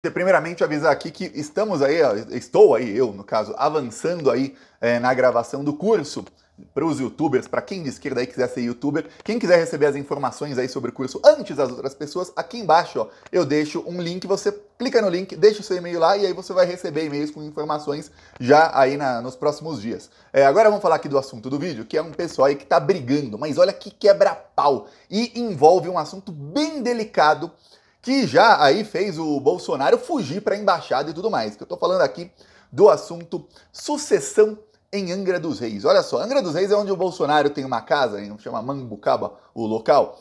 Primeiramente avisar aqui que estamos aí, estou aí, eu no caso, avançando aí na gravação do curso para os youtubers, para quem de esquerda aí quiser ser youtuber, quem quiser receber as informações aí sobre o curso antes das outras pessoas, aqui embaixo ó, eu deixo um link, você clica no link, deixa o seu e-mail lá e aí você vai receber e-mails com informações já aí nos próximos dias. Agora vamos falar aqui do assunto do vídeo, que é um pessoal aí que tá brigando, mas olha que quebra-pau e envolve um assunto bem delicado que já aí fez o Bolsonaro fugir para a embaixada e tudo mais. Que eu tô falando aqui do assunto sucessão em Angra dos Reis. Olha só, Angra dos Reis é onde o Bolsonaro tem uma casa, chama Mambucaba, o local,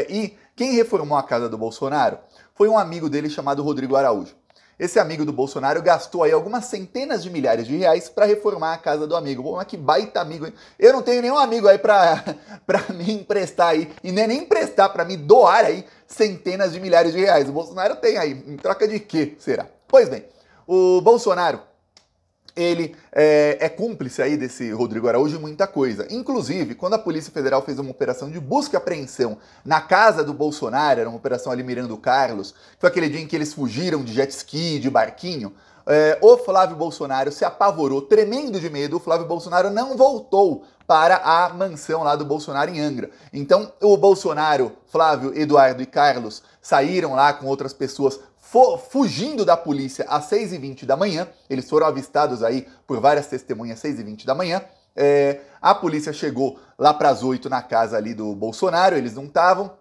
e quem reformou a casa do Bolsonaro foi um amigo dele chamado Rodrigo Araújo. Esse amigo do Bolsonaro gastou aí algumas centenas de milhares de reais para reformar a casa do amigo. Pô, mas que baita amigo, hein? Eu não tenho nenhum amigo aí para me emprestar aí, e nem emprestar, para me doar aí centenas de milhares de reais. O Bolsonaro tem aí, em troca de quê, será? Pois bem, o Bolsonaro, ele é cúmplice aí desse Rodrigo Araújo em muita coisa. Inclusive, quando a Polícia Federal fez uma operação de busca e apreensão na casa do Bolsonaro, era uma operação ali mirando Carlos, foi aquele dia em que eles fugiram de jet ski, de barquinho, o Flávio Bolsonaro se apavorou, tremendo de medo, o Flávio Bolsonaro não voltou para a mansão lá do Bolsonaro em Angra. Então, o Bolsonaro, Flávio, Eduardo e Carlos saíram lá com outras pessoas fugindo da polícia às 6h20 da manhã, eles foram avistados aí por várias testemunhas às 6h20 da manhã, a polícia chegou lá para as 8 na casa ali do Bolsonaro, eles não estavam,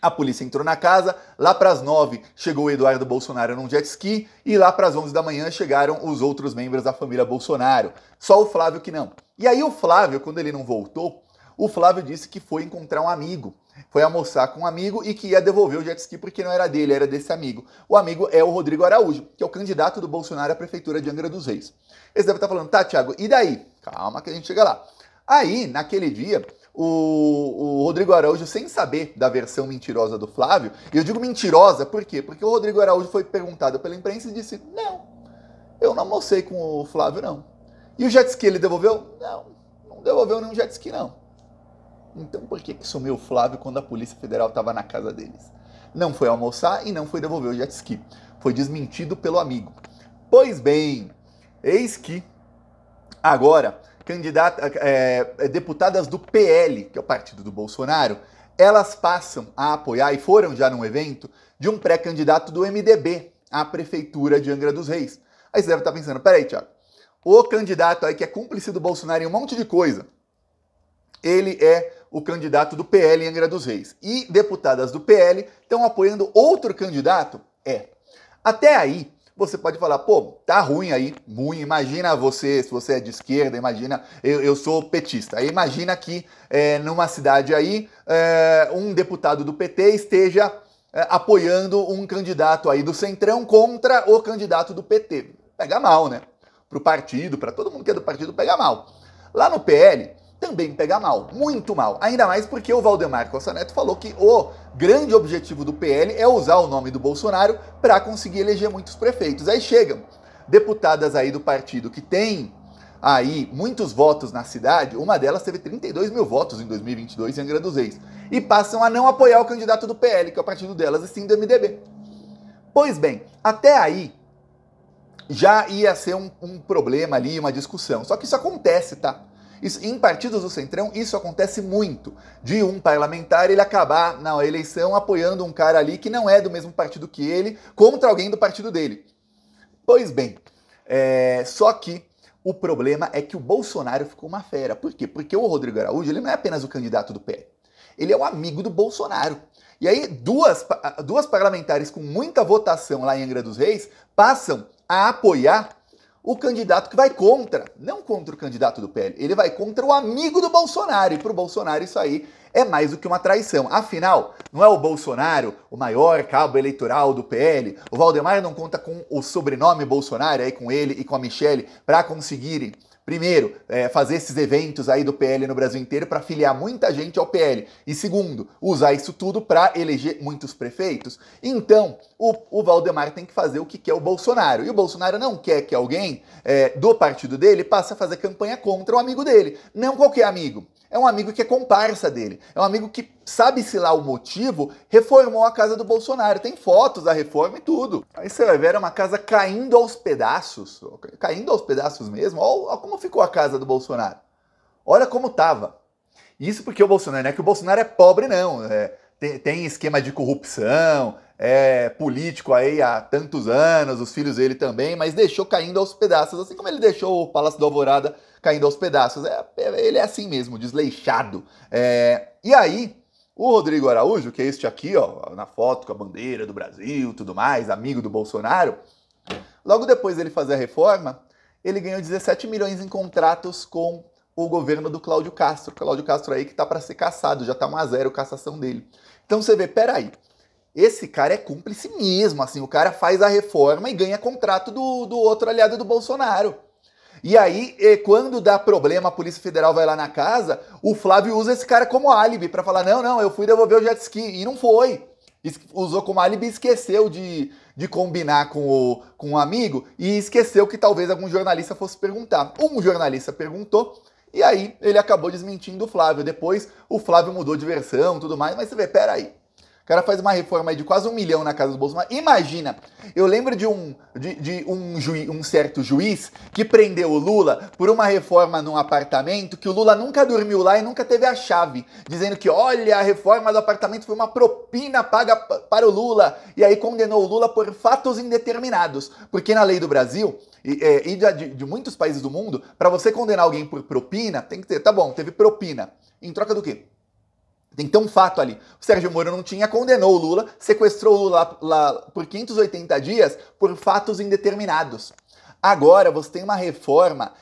a polícia entrou na casa, lá para as 9 chegou o Eduardo Bolsonaro num jet ski e lá para as 11 da manhã chegaram os outros membros da família Bolsonaro, só o Flávio que não. E aí o Flávio, quando ele não voltou, o Flávio disse que foi encontrar um amigo, foi almoçar com um amigo e que ia devolver o jet ski porque não era dele, era desse amigo. O amigo é o Rodrigo Araújo, que é o candidato do Bolsonaro à prefeitura de Angra dos Reis. Eles devem estar falando, tá, Thiago, e daí? Calma que a gente chega lá. Aí, naquele dia, o Rodrigo Araújo, sem saber da versão mentirosa do Flávio, e eu digo mentirosa por quê? Porque o Rodrigo Araújo foi perguntado pela imprensa e disse, não, eu não almocei com o Flávio, não. E o jet ski ele devolveu? Não, não devolveu nenhum jet ski, não. Então por que sumiu o Flávio quando a Polícia Federal estava na casa deles? Não foi almoçar e não foi devolver o jet ski. Foi desmentido pelo amigo. Pois bem, eis que agora deputadas do PL, que é o partido do Bolsonaro, elas passam a apoiar e foram já num evento de um pré-candidato do MDB à prefeitura de Angra dos Reis. Aí você deve estar pensando, peraí, Thiago, o candidato aí que é cúmplice do Bolsonaro em um monte de coisa, ele é o candidato do PL em Angra dos Reis. E deputadas do PL estão apoiando outro candidato? Até aí, você pode falar, pô, tá ruim aí, ruim. Imagina você, se você é de esquerda, imagina, eu sou petista. Aí imagina que numa cidade aí, um deputado do PT esteja apoiando um candidato aí do Centrão contra o candidato do PT. Pega mal, né? Pro partido, para todo mundo que é do partido, pega mal. Lá no PL, também pega mal, muito mal. Ainda mais porque o Valdemar Costa Neto falou que o grande objetivo do PL é usar o nome do Bolsonaro para conseguir eleger muitos prefeitos. Aí chegam deputadas aí do partido que tem aí muitos votos na cidade, uma delas teve 32 mil votos em 2022 em Angra dos Reis, e passam a não apoiar o candidato do PL, que é o partido delas, e sim do MDB. Pois bem, até aí já ia ser um problema ali, uma discussão. Só que isso acontece, tá? Isso, em partidos do Centrão, isso acontece muito. De um parlamentar ele acabar na eleição apoiando um cara ali que não é do mesmo partido que ele, contra alguém do partido dele. Pois bem, só que o problema é que o Bolsonaro ficou uma fera. Por quê? Porque o Rodrigo Araújo ele não é apenas o candidato do PL. Ele é o amigo do Bolsonaro. E aí duas parlamentares com muita votação lá em Angra dos Reis passam a apoiar o candidato que vai contra, não contra o candidato do PL, ele vai contra o amigo do Bolsonaro, e para o Bolsonaro isso aí é mais do que uma traição. Afinal, não é o Bolsonaro o maior cabo eleitoral do PL? O Valdemar não conta com o sobrenome Bolsonaro, aí com ele e com a Michelle, para conseguirem, primeiro, fazer esses eventos aí do PL no Brasil inteiro para filiar muita gente ao PL. E segundo, usar isso tudo para eleger muitos prefeitos. Então, o Valdemar tem que fazer o que quer o Bolsonaro. E o Bolsonaro não quer que alguém do partido dele passe a fazer campanha contra o amigo dele. Não qualquer amigo. É um amigo que é comparsa dele. É um amigo que, sabe-se lá o motivo, reformou a casa do Bolsonaro. Tem fotos da reforma e tudo. Aí você vai ver, era uma casa caindo aos pedaços. Caindo aos pedaços mesmo. Olha como ficou a casa do Bolsonaro. Olha como tava. Isso porque o Bolsonaro, não é que o Bolsonaro é pobre, não. Tem esquema de corrupção, é político aí há tantos anos, os filhos dele também, mas deixou caindo aos pedaços, assim como ele deixou o Palácio da Alvorada caindo aos pedaços. Ele é assim mesmo, desleixado. E aí, o Rodrigo Araújo, que é este aqui, ó, na foto com a bandeira do Brasil, tudo mais, amigo do Bolsonaro, logo depois dele fazer a reforma, ele ganhou 17 milhões em contratos com o governo do Cláudio Castro. Cláudio Castro aí que tá para ser cassado, já tá 1-0 a cassação dele. Então você vê, peraí, esse cara é cúmplice mesmo, assim, o cara faz a reforma e ganha contrato do outro aliado do Bolsonaro. E aí, quando dá problema, a Polícia Federal vai lá na casa, o Flávio usa esse cara como álibi para falar, não, eu fui devolver o jet ski, e não foi. Usou como álibi e esqueceu de combinar com um amigo, e esqueceu que talvez algum jornalista fosse perguntar. Um jornalista perguntou, e aí ele acabou desmentindo o Flávio. Depois o Flávio mudou de versão e tudo mais, mas você vê, peraí. O cara faz uma reforma aí de quase 1 milhão na casa do Bolsonaro. Imagina, eu lembro de um certo juiz que prendeu o Lula por uma reforma num apartamento que o Lula nunca dormiu lá e nunca teve a chave. Dizendo que, olha, a reforma do apartamento foi uma propina paga para o Lula. E aí condenou o Lula por fatos indeterminados. Porque na lei do Brasil e de muitos países do mundo, para você condenar alguém por propina, tem que ter, tá bom, teve propina. Em troca do quê? Tem que ter um fato ali. O Sérgio Moro não tinha, condenou o Lula, sequestrou o Lula lá por 580 dias por fatos indeterminados. Agora você tem uma reforma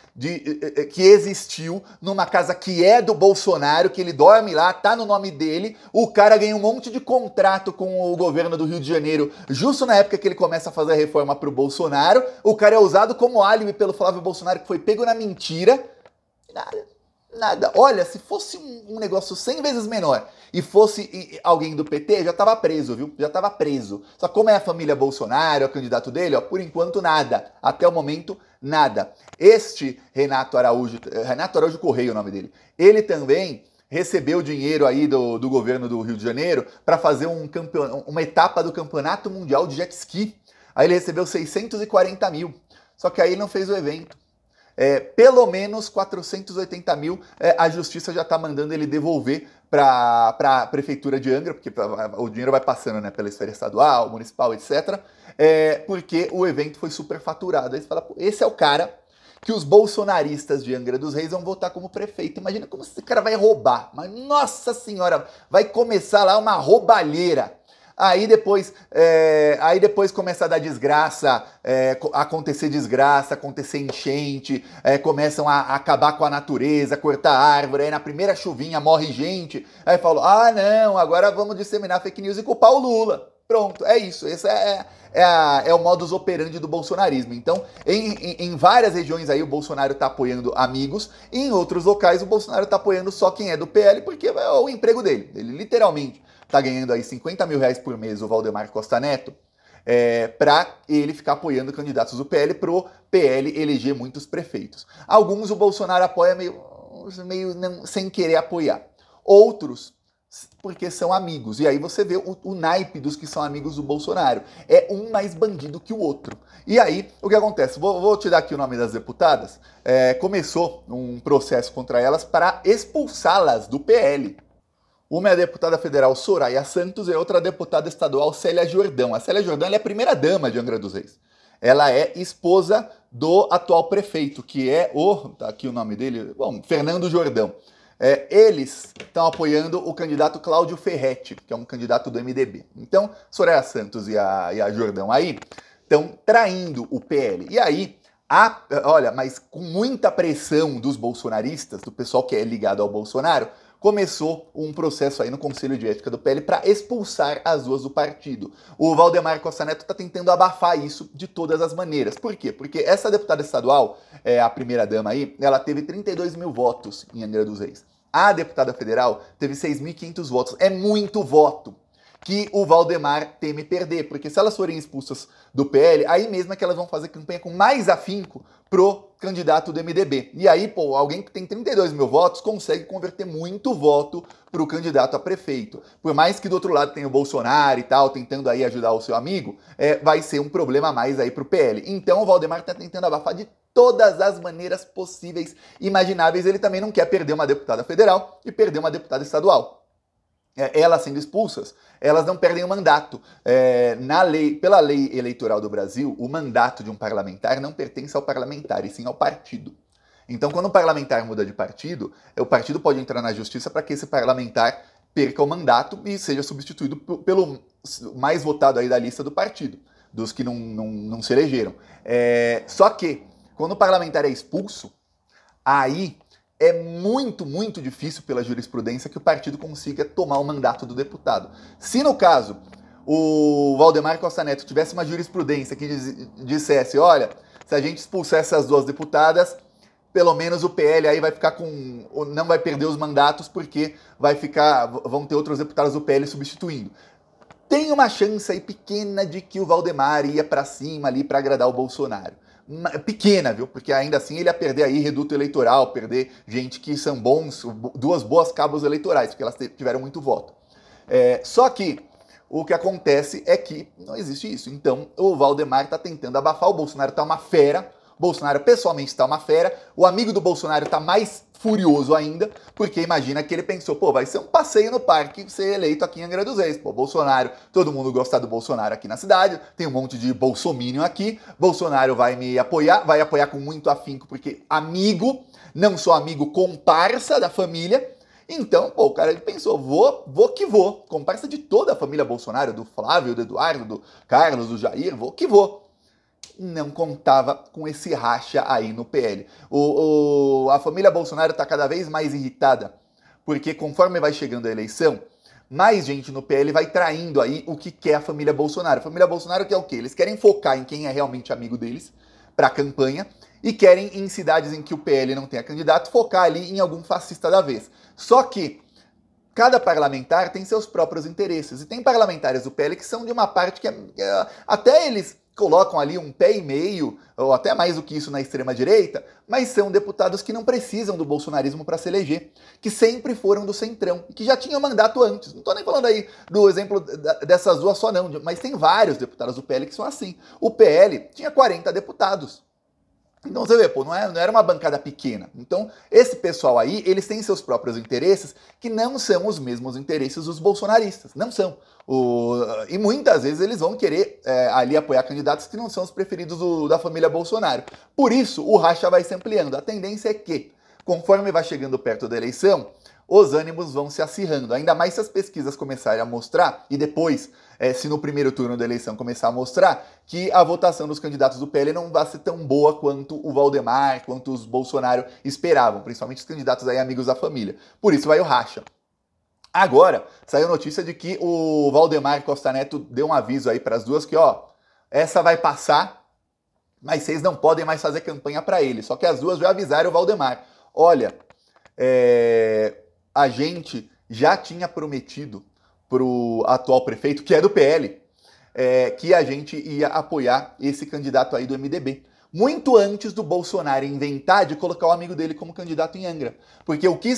que existiu numa casa que é do Bolsonaro, que ele dorme lá, tá no nome dele, o cara ganha um monte de contrato com o governo do Rio de Janeiro, justo na época que ele começa a fazer a reforma pro Bolsonaro, o cara é usado como álibi pelo Flávio Bolsonaro, que foi pego na mentira, nada. Olha, se fosse um negócio 100 vezes menor e fosse alguém do PT, já tava preso, viu? Já tava preso. Só como é a família Bolsonaro, é o candidato dele, ó, por enquanto nada. Até o momento, nada. Este Renato Araújo Correia é o nome dele, ele também recebeu dinheiro aí do governo do Rio de Janeiro para fazer uma etapa do Campeonato Mundial de Jet Ski. Aí ele recebeu 640 mil. Só que aí ele não fez o evento. Pelo menos 480 mil a justiça já está mandando ele devolver para a prefeitura de Angra, porque o dinheiro vai passando, né, pela esfera estadual, municipal, etc. Porque o evento foi superfaturado. Aí você fala, esse é o cara que os bolsonaristas de Angra dos Reis vão votar como prefeito. Imagina como esse cara vai roubar. Mas, nossa senhora, vai começar lá uma roubalheira. Aí depois começa a dar desgraça, acontecer enchente, começam a acabar com a natureza, cortar árvore, aí na primeira chuvinha morre gente, aí falam, não, agora vamos disseminar fake news e culpar o Lula. Pronto, é isso, esse é o modus operandi do bolsonarismo. Então, em várias regiões aí o Bolsonaro tá apoiando amigos, e em outros locais o Bolsonaro tá apoiando só quem é do PL, porque é o emprego dele, ele literalmente tá ganhando aí 50 mil reais por mês o Valdemar Costa Neto, para ele ficar apoiando candidatos do PL pro PL eleger muitos prefeitos. Alguns o Bolsonaro apoia meio sem querer apoiar. Outros, porque são amigos. E aí você vê o naipe dos que são amigos do Bolsonaro. É um mais bandido que o outro. E aí, o que acontece? Vou te dar aqui o nome das deputadas. Começou um processo contra elas para expulsá-las do PL. Uma é a deputada federal Soraya Santos e a outra a deputada estadual Célia Jordão. A Célia Jordão ela é a primeira-dama de Angra dos Reis. Ela é esposa do atual prefeito, que é tá aqui o nome dele, Fernando Jordão. Eles estão apoiando o candidato Cláudio Ferretti, que é um candidato do MDB. Então, Soraya Santos e a Jordão aí estão traindo o PL. E aí, olha, mas com muita pressão dos bolsonaristas, do pessoal que é ligado ao Bolsonaro, começou um processo aí no Conselho de Ética do PL para expulsar as duas do partido. O Valdemar Costa Neto está tentando abafar isso de todas as maneiras. Por quê? Porque essa deputada estadual, a primeira-dama aí, ela teve 32 mil votos em Angra dos Reis. A deputada federal teve 6.500 votos. É muito voto. que o Valdemar teme perder, porque se elas forem expulsas do PL, aí mesmo é que elas vão fazer campanha com mais afinco pro candidato do MDB. E aí, pô, alguém que tem 32 mil votos consegue converter muito voto pro candidato a prefeito. Por mais que do outro lado tenha o Bolsonaro e tal, tentando aí ajudar o seu amigo, vai ser um problema a mais aí pro PL. Então o Valdemar tá tentando abafar de todas as maneiras possíveis, imagináveis. Ele também não quer perder uma deputada federal e perder uma deputada estadual. Elas sendo expulsas, elas não perdem o mandato. Pela lei eleitoral do Brasil, o mandato de um parlamentar não pertence ao parlamentar, e sim ao partido. Então, quando um parlamentar muda de partido, o partido pode entrar na justiça para que esse parlamentar perca o mandato e seja substituído pelo mais votado aí da lista do partido, dos que não se elegeram. Só que, quando o parlamentar é expulso, aí é muito, muito difícil pela jurisprudência que o partido consiga tomar o mandato do deputado. Se no caso o Valdemar Costa Neto tivesse uma jurisprudência que dissesse, olha, se a gente expulsar essas duas deputadas, pelo menos o PL aí vai ficar não vai perder os mandatos porque vão ter outros deputados do PL substituindo. Tem uma chance aí pequena de que o Valdemar ia para cima ali para agradar o Bolsonaro. Pequena, viu? Porque ainda assim ele ia perder aí reduto eleitoral, perder gente que são duas boas cabos eleitorais, porque elas tiveram muito voto. Só que o que acontece é que não existe isso. Então o Valdemar tá tentando abafar, o Bolsonaro tá uma fera, o Bolsonaro pessoalmente tá uma fera, o amigo do Bolsonaro tá mais furioso ainda, porque imagina que ele pensou, pô, vai ser um passeio no parque ser eleito aqui em Angra dos Reis. Pô, Bolsonaro, todo mundo gosta do Bolsonaro aqui na cidade, tem um monte de bolsominion aqui, Bolsonaro vai me apoiar, vai apoiar com muito afinco, porque amigo, não só amigo, comparsa da família. Então, pô, o cara ele pensou, vou que vou, comparsa de toda a família Bolsonaro, do Flávio, do Eduardo, do Carlos, do Jair, vou que vou. Não contava com esse racha aí no PL. A família Bolsonaro está cada vez mais irritada, porque conforme vai chegando a eleição, mais gente no PL vai traindo aí o que quer a família Bolsonaro. A família Bolsonaro quer o quê? Eles querem focar em quem é realmente amigo deles para a campanha e querem, em cidades em que o PL não tenha candidato, focar ali em algum fascista da vez. Só que cada parlamentar tem seus próprios interesses. E tem parlamentares do PL que são de uma parte que até eles colocam ali um pé e meio, ou até mais do que isso na extrema-direita, mas são deputados que não precisam do bolsonarismo para se eleger, que sempre foram do centrão, e que já tinham mandato antes. Não estou nem falando aí do exemplo dessas duas só não, mas tem vários deputados do PL que são assim. O PL tinha 40 deputados. Então você vê, pô, não era uma bancada pequena. Então esse pessoal aí, eles têm seus próprios interesses que não são os mesmos interesses dos bolsonaristas, não são. E muitas vezes eles vão querer ali apoiar candidatos que não são os preferidos da família Bolsonaro. Por isso o racha vai se ampliando. A tendência é que, conforme vai chegando perto da eleição, os ânimos vão se acirrando. Ainda mais se as pesquisas começarem a mostrar, e depois, se no primeiro turno da eleição começar a mostrar, que a votação dos candidatos do PL não vai ser tão boa quanto o Valdemar, quanto os Bolsonaro esperavam, principalmente os candidatos aí amigos da família. Por isso vai o racha. Agora, saiu notícia de que o Valdemar Costa Neto deu um aviso aí para as duas que, ó, essa vai passar, mas vocês não podem mais fazer campanha para ele. Só que as duas já avisaram o Valdemar. Olha, a gente já tinha prometido pro atual prefeito, que é do PL, que a gente ia apoiar esse candidato aí do MDB. Muito antes do Bolsonaro inventar de colocar o amigo dele como candidato em Angra. Porque o que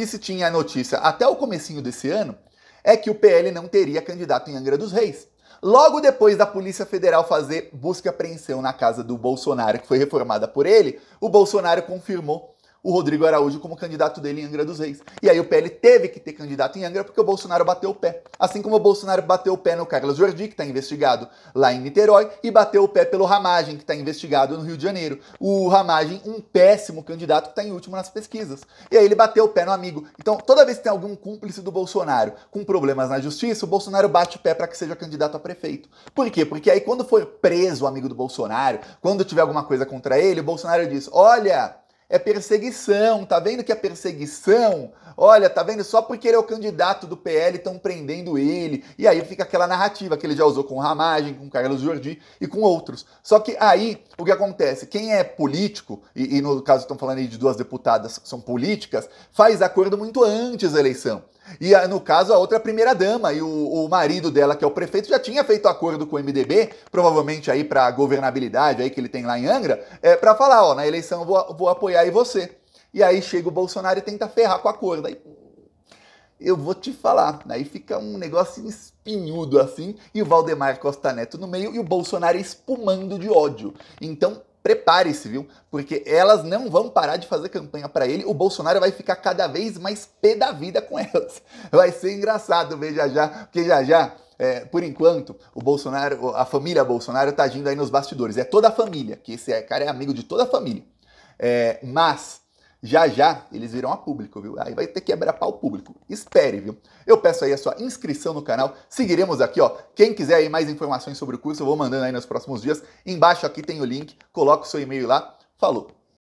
se tinha notícia até o comecinho desse ano é que o PL não teria candidato em Angra dos Reis. Logo depois da Polícia Federal fazer busca e apreensão na casa do Bolsonaro, que foi reformada por ele, o Bolsonaro confirmou o Rodrigo Araújo como candidato dele em Angra dos Reis. E aí o PL teve que ter candidato em Angra porque o Bolsonaro bateu o pé. Assim como o Bolsonaro bateu o pé no Carlos Jordi, que está investigado lá em Niterói, e bateu o pé pelo Ramagem, que está investigado no Rio de Janeiro. O Ramagem, um péssimo candidato que está em último nas pesquisas. E aí ele bateu o pé no amigo. Então, toda vez que tem algum cúmplice do Bolsonaro com problemas na justiça, o Bolsonaro bate o pé para que seja candidato a prefeito. Por quê? Porque aí quando for preso o amigo do Bolsonaro, quando tiver alguma coisa contra ele, o Bolsonaro diz, olha, é perseguição, tá vendo que é perseguição? Olha, tá vendo? Só porque ele é o candidato do PL estão prendendo ele. E aí fica aquela narrativa que ele já usou com o Ramagem, com o Carlos Jordi e com outros. Só que aí, o que acontece? Quem é político, e no caso estão falando aí de duas deputadas que são políticas, faz acordo muito antes da eleição. E no caso, a outra primeira-dama e o marido dela, que é o prefeito, já tinha feito acordo com o MDB, provavelmente aí para governabilidade aí que ele tem lá em Angra, para falar, ó, na eleição eu vou apoiar aí você. E aí chega o Bolsonaro e tenta ferrar com o acordo. Aí, eu vou te falar, aí fica um negócio espinhudo assim, e o Valdemar Costa Neto no meio e o Bolsonaro espumando de ódio. Então, prepare-se, viu? Porque elas não vão parar de fazer campanha para ele. O Bolsonaro vai ficar cada vez mais pé da vida com elas. Vai ser engraçado ver já, porque já, por enquanto, o Bolsonaro, a família Bolsonaro tá agindo aí nos bastidores. É toda a família, que esse cara é amigo de toda a família. Mas já eles virão a público, viu? Aí vai ter que quebrar pau público. Espere, viu? Eu peço aí a sua inscrição no canal. Seguiremos aqui, ó. Quem quiser aí mais informações sobre o curso, eu vou mandando aí nos próximos dias. Embaixo aqui tem o link. Coloca o seu e-mail lá. Falou!